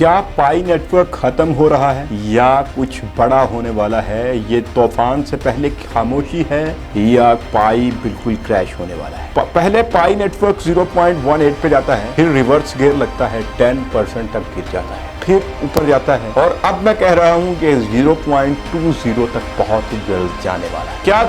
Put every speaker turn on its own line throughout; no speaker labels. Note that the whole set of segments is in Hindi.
क्या पाई नेटवर्क खत्म हो रहा है या कुछ बड़ा होने वाला है? ये तूफान से पहले खामोशी है या पाई बिल्कुल क्रैश होने वाला है? पहले पाई नेटवर्क 0.18 पे जाता है, फिर रिवर्स गियर लगता है, 10% तक गिर जाता है, फिर ऊपर जाता है और अब मैं कह रहा हूं कि 0.20 तक बहुत जल्द जाने वाला है। क्या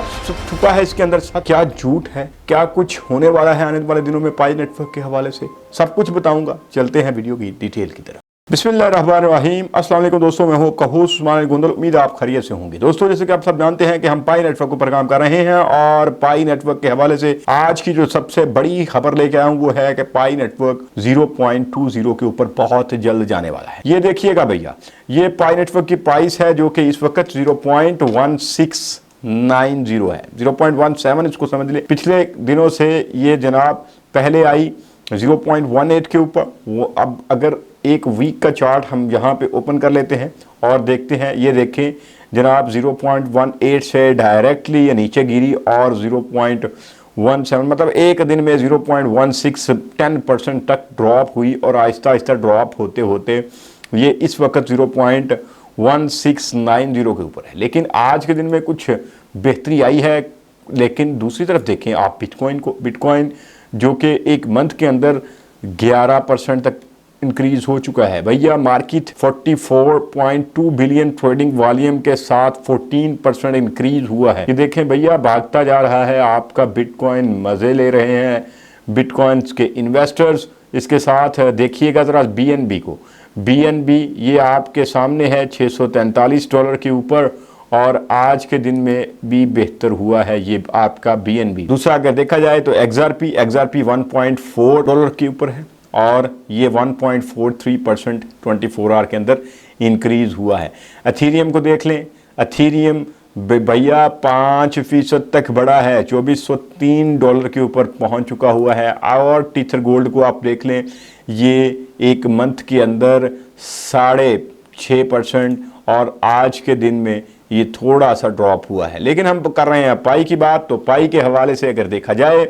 छुपा है इसके अंदर? क्या झूठ है? क्या कुछ होने वाला है आने वाले दिनों में पाई नेटवर्क के हवाले से? सब कुछ बताऊंगा। चलते हैं वीडियो की डिटेल की तरफ। बिस्मिल्लाहिर्रहमानिर्रहीम। अस्सलाम वालेकुम दोस्तों, मैं हूं कहूस उस्मान गुंदल। उम्मीद आप खैरियत से होंगे। दोस्तों, जैसे कि आप सब जानते हैं कि हम पाई नेटवर्क के ऊपर काम कर रहे हैं और पाई नेटवर्क के हवाले से आज की जो सबसे बड़ी खबर लेके आया हूं वो है कि पाई नेटवर्क 0.20 के ऊपर बहुत जल्द जाने वाला है। ये देखिएगा भैया, ये पाई नेटवर्क की प्राइस है जो कि इस वक्त 0.1690 है, 0.17 इसको समझ ले। पिछले दिनों से ये जनाब पहले आई 0.18 के ऊपर। वो अब अगर एक वीक का चार्ट हम यहाँ पे ओपन कर लेते हैं और देखते हैं, ये देखें जनाब 0.18 से डायरेक्टली ये नीचे गिरी और 0.17 मतलब एक दिन में 0.16 10% तक ड्रॉप हुई और आहिस्ता आहिस्ता ड्रॉप होते होते ये इस वक्त 0.1690 के ऊपर है। लेकिन आज के दिन में कुछ बेहतरी आई है। लेकिन दूसरी तरफ देखें आप बिटकॉइन को, बिटकॉइन जो कि एक मंथ के अंदर 11% तक इंक्रीज हो चुका है भैया। मार्केट 44.2 बिलियन ट्रेडिंग वॉल्यूम के साथ 14% इंक्रीज हुआ है। ये देखें भैया, भागता जा रहा है आपका बिटकॉइन, मजे ले रहे हैं बिटकॉइंस के इन्वेस्टर्स। इसके साथ देखिएगा जरा बीएनबी को। बीएनबी ये आपके सामने है $643 के ऊपर और आज के दिन में भी बेहतर हुआ है ये आपका बीएनबी। दूसरा अगर देखा जाए तो एक्सआरपी $1.4 के ऊपर है और ये 1.43% 24 आवर के अंदर इंक्रीज हुआ है। एथेरियम को देख लें, एथेरियम भैया 5% तक बढ़ा है, $2403 के ऊपर पहुंच चुका हुआ है। और टीथर गोल्ड को आप देख लें, ये एक मंथ के अंदर 6.5% और आज के दिन में ये थोड़ा सा ड्रॉप हुआ है। लेकिन हम कर रहे हैं पाई की बात, तो पाई के हवाले से अगर देखा जाए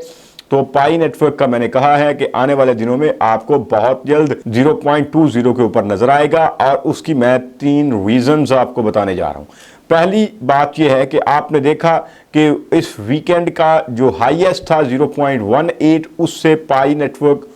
तो पाई नेटवर्क का मैंने कहा है कि आने वाले दिनों में आपको बहुत जल्द 0.20 के ऊपर नजर आएगा और उसकी मैं 3 रीजंस आपको बताने जा रहा हूं। पहली बात यह है कि आपने देखा कि इस वीकेंड का जो हाईएस्ट था 0.18, उससे पाई नेटवर्क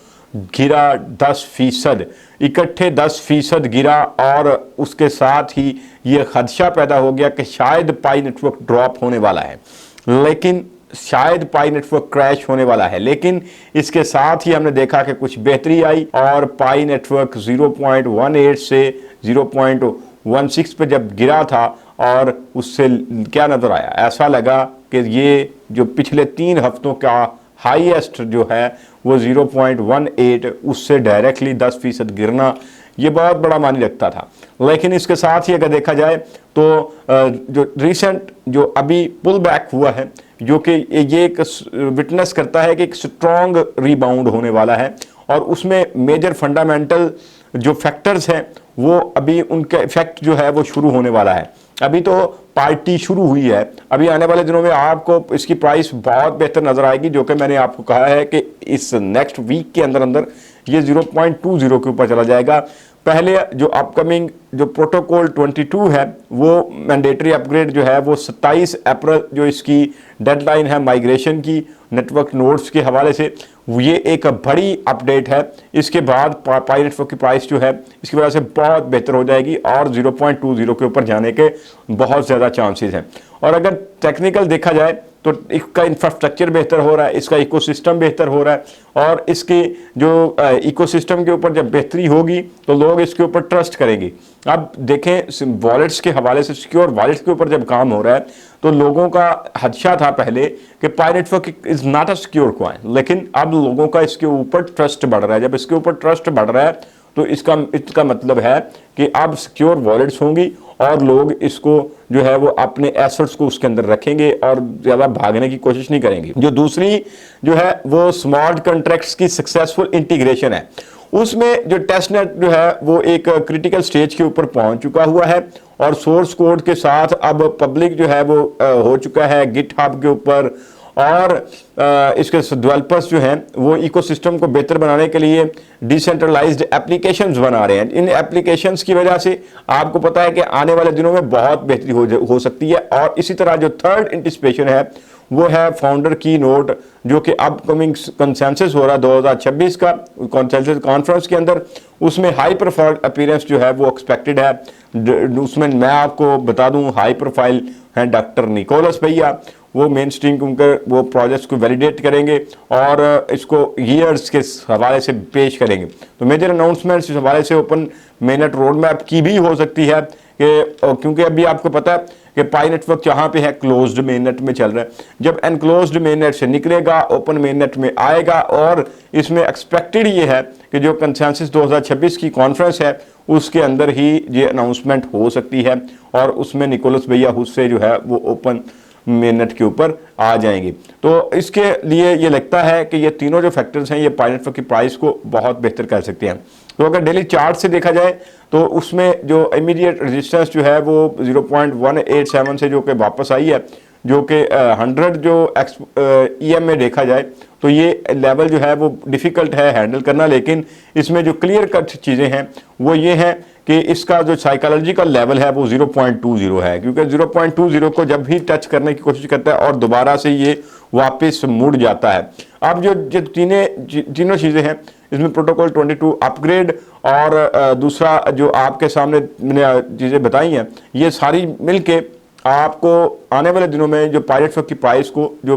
गिरा 10%, इकट्ठे 10% गिरा और उसके साथ ही ये खदशा पैदा हो गया कि शायद पाई नेटवर्क ड्रॉप होने वाला है, लेकिन शायद पाई नेटवर्क क्रैश होने वाला है। लेकिन इसके साथ ही हमने देखा कि कुछ बेहतरी आई और पाई नेटवर्क 0.18 से 0.16 पे जब गिरा था और उससे क्या नजर आया, ऐसा लगा कि ये जो पिछले 3 हफ्तों का हाईएस्ट जो है वो 0.18, उससे डायरेक्टली 10% गिरना ये बहुत बड़ा मानी रखता था। लेकिन इसके साथ ही अगर देखा जाए तो जो रिसेंट जो अभी पुल बैक हुआ है, जो कि ये एक विटनेस करता है कि एक स्ट्रॉन्ग रीबाउंड होने वाला है और उसमें मेजर फंडामेंटल जो फैक्टर्स हैं वो अभी उनका इफेक्ट जो है वो शुरू होने वाला है। अभी तो पार्टी शुरू हुई है, अभी आने वाले दिनों में आपको इसकी प्राइस बहुत बेहतर नजर आएगी, जो कि मैंने आपको कहा है कि इस नेक्स्ट वीक के अंदर अंदर ये 0.20 के ऊपर चला जाएगा। पहले जो अपकमिंग जो प्रोटोकॉल 22 है वो मैंडेटरी अपग्रेड जो है वो 27 अप्रैल जो इसकी डेडलाइन है माइग्रेशन की नेटवर्क नोड्स के हवाले से, ये एक बड़ी अपडेट है। इसके बाद पाई नेटवर्क की प्राइस जो है इसकी वजह से बहुत बेहतर हो जाएगी और 0.20 के ऊपर जाने के बहुत ज़्यादा चांसेस हैं। और अगर टेक्निकल देखा जाए तो इसका इंफ्रास्ट्रक्चर बेहतर हो रहा है, इसका इकोसिस्टम बेहतर हो रहा है और इसके जो इकोसिस्टम के ऊपर जब बेहतरी होगी तो लोग इसके ऊपर ट्रस्ट करेंगे। अब देखें वॉलेट्स के हवाले से, सिक्योर वॉलेट्स के ऊपर जब काम हो रहा है तो लोगों का खदशा था पहले कि Pi network is not a secure coin, लेकिन अब लोगों का इसके ऊपर ट्रस्ट बढ़ रहा है। जब इसके ऊपर ट्रस्ट बढ़ रहा है तो इसका मतलब है कि अब सिक्योर वॉलेट्स होंगी और लोग इसको जो है वो अपने एसेट्स को उसके अंदर रखेंगे और ज़्यादा भागने की कोशिश नहीं करेंगे। जो दूसरी जो है वो स्मार्ट कॉन्ट्रैक्ट्स की सक्सेसफुल इंटीग्रेशन है, उसमें जो टेस्टनेट जो है वो एक क्रिटिकल स्टेज के ऊपर पहुंच चुका हुआ है और सोर्स कोड के साथ अब पब्लिक जो है वो हो चुका है गिटहब के ऊपर और इसके डेवलपर्स जो हैं वो इकोसिस्टम को बेहतर बनाने के लिए डिसेंट्रलाइज्ड एप्लीकेशंस बना रहे हैं। इन एप्लीकेशंस की वजह से आपको पता है कि आने वाले दिनों में बहुत बेहतरी हो सकती है। और इसी तरह जो थर्ड एंटिसिपेशन है वो है फाउंडर की नोट, जो कि अपकमिंग कंसेंसस हो रहा है 2026 का कंसेंसस कॉन्फ्रेंस के अंदर, उसमें हाई प्रोफाइल अपीयरेंस जो है वो एक्सपेक्टेड है। उसमें मैं आपको बता दूं हाई प्रोफाइल हैं डॉक्टर निकोलस भैया, वो मेन स्ट्रीम वो प्रोजेक्ट्स को वैलिडेट करेंगे और इसको ईयर्स के हवाले से पेश करेंगे। तो मेजर अनाउंसमेंट्स इस हवाले से ओपन मेननेट रोड मैप की भी हो सकती है कि क्योंकि अभी आपको पता है कि पाई नेटवर्क जहाँ पे है क्लोज्ड मेननेट में चल रहा है। जब एनक्लोज्ड मेननेट से निकलेगा ओपन मेननेट में आएगा, और इसमें एक्सपेक्टेड ये है कि जो कंसेंसस 2026 की कॉन्फ्रेंस है उसके अंदर ही ये अनाउंसमेंट हो सकती है और उसमें निकोलस भैया खुद से जो है वो ओपन मेननेट के ऊपर आ जाएंगे। तो इसके लिए ये लगता है कि ये तीनों जो फैक्टर्स हैं ये पाई नेटवर्क की प्राइस को बहुत बेहतर कर सकते हैं। तो अगर डेली चार्ट से देखा जाए तो उसमें जो इमीडिएट रेजिस्टेंस जो है वो 0.187 से जो कि वापस आई है, जो कि 100 जो EM में देखा जाए तो ये लेवल जो है वो डिफ़िकल्ट है हैंडल करना। लेकिन इसमें जो क्लियर कट चीज़ें हैं वो ये हैं कि इसका जो साइकोलॉजिकल लेवल है वो 0.20 है, क्योंकि 0.20 को जब भी टच करने की कोशिश करता है और दोबारा से ये वापस मुड़ जाता है। अब जो तीनों चीज़ें हैं इसमें प्रोटोकॉल 22 अपग्रेड और दूसरा जो आपके सामने मैंने चीज़ें बताई हैं, ये सारी मिलके आपको आने वाले दिनों में जो पाई नेटवर्क की प्राइस को जो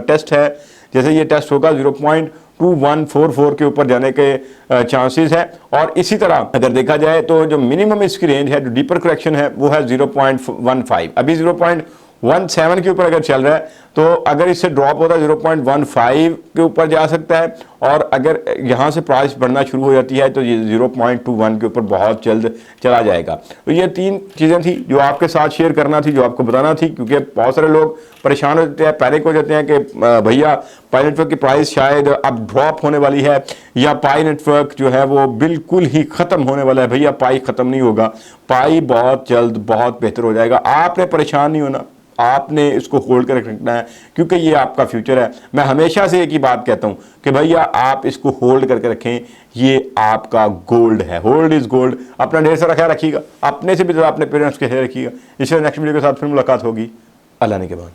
टेस्ट है, जैसे ये टेस्ट होगा 0.2144 के ऊपर जाने के चांसेस है। और इसी तरह अगर देखा जाए तो जो मिनिमम इसकी रेंज है, जो डीपर करेक्शन है वो है 0.15। अभी 0.17 के ऊपर अगर चल रहा है तो अगर इससे ड्रॉप होता है 0.15 के ऊपर जा सकता है, और अगर यहाँ से प्राइस बढ़ना शुरू हो जाती है तो ये 0.21 के ऊपर बहुत जल्द चला जाएगा। तो ये तीन चीज़ें थी जो आपके साथ शेयर करना थी, जो आपको बताना थी, क्योंकि बहुत सारे लोग परेशान हो जाते हैं, पैनिक हो जाते हैं कि भैया पाई नेटवर्क की प्राइस शायद अब ड्रॉप होने वाली है या पाई नेटवर्क जो है वो बिल्कुल ही ख़त्म होने वाला है। भैया पाई ख़त्म नहीं होगा, पाई बहुत जल्द बहुत बेहतर हो जाएगा। आपने परेशान नहीं होना, आपने इसको होल्ड कर रखना है, क्योंकि ये आपका फ्यूचर है। मैं हमेशा से एक ही बात कहता हूँ कि भैया आप इसको होल्ड करके रखें, ये आपका गोल्ड है। Hold is gold. अपना ढेर सारा ख्याल रखिएगा, अपने से भी ज़्यादा अपने पेरेंट्स के ख्याल रखिएगा। इसलिए नेक्स्ट वीडियो के साथ फिर मुलाकात होगी। अल्लाह ने के बाद।